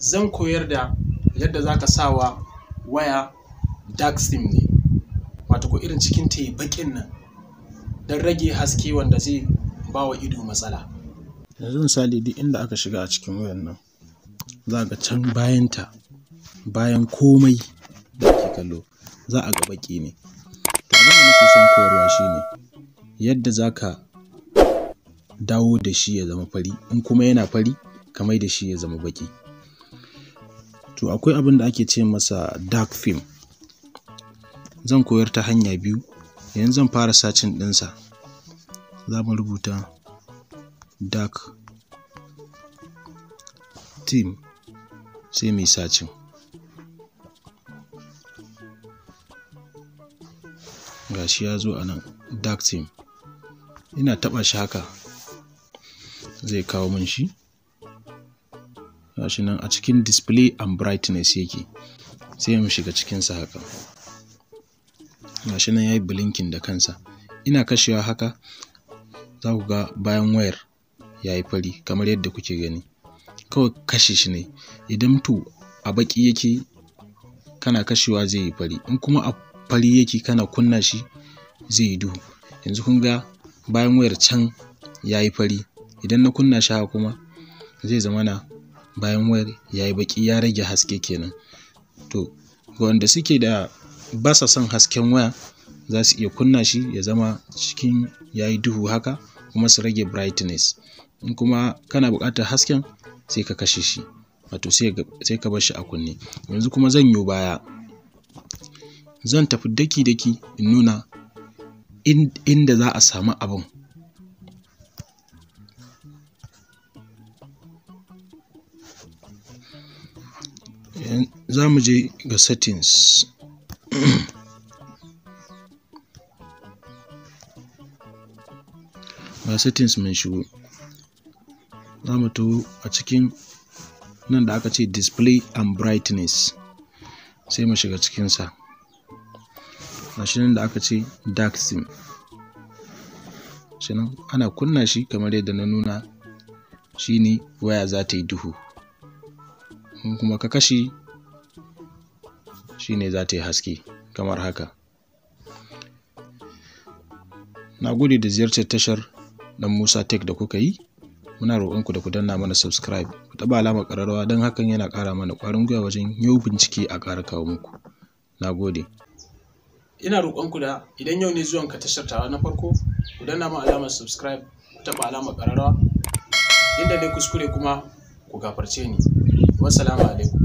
zan koyar da yadda zaka sawa waya dark theme ne, wato ko irin cikin ta bakin nan don rage haske wanda zai bawa ido matsala. Yanzu misali duk inda aka shiga a cikin wayan nan za ga can bayanta, bayan komai da ake kallo za a ga baki ne. To abin da nake son koyarwa shine yadda zaka dawo da shi ya zama fari, in kuma yana fari ka mai da shi ya zama baki. To akwai abin da ake ce masa dark theme. Zan koyar ta hanya biyu. Yanzu zan fara searching ɗinsa. Za mu rubuta dark theme sai mu yi searching. Gashi ya zo a nan dark theme. Ina taɓa shi haka zai kawo min shi. Gashi nan a cikin display and brightness yake. Sai mu shiga cikinsa haka. Gashi nan yayi blinking da kansa. Ina kashewa haka za ku ga bayan wayar yayi fari kamar yadda kuke gani. Kawai kashe shi ne. Idan to a baki yake kana kashewa zai yi fari. In kuma a fari yake kana kunna shi zai yi duhu. Yanzu kun ga bayan wayar can yayi fari. Idan na kunna shi haka kuma zai zama na bayan wayar yayi baki, ya rage haske kenan. To ga wanda suke da basa son hasken waya za su iya kunna shi ya zama cikin yayi duhu haka kuma su rage brightness. In kuma kana buƙatar hasken sai ka kashe shi, wato sai ka bar shi a kunne. Yanzu kuma zan yo baya. Zan tafi daki-daki in nuna inda za a samu abun. Za mu je ga settings. Ga settings mun shigo. Za mu taho a cikin nan da aka ce display and brightness. Sai mu shiga cikinsa. Gashi nan da aka ce dark theme. Shi nan ana kunna shi kamar yadda na nuna shine waya za ta yi duhu. In kuma ka kashe shine za ta yi haske kamar haka. Na gode da ziyartar tashar ɗan Musa Tech da kuka yi. Muna roƙonku da ku danna mana subscribe, ku taɓa alamar ƙararrawa don hakan yana ƙara mana ƙwarin gwiwa wajen yin bincike a ƙara kawo muku. Na gode. Ina roƙonku da idan yau ne zuwanka tashar tawa na farko, ku danna mana alamar subscribe, ku taɓa alamar ƙararrawa. Inda ne kuskure kuma ku gafarce ni. Wassalamu alaikum.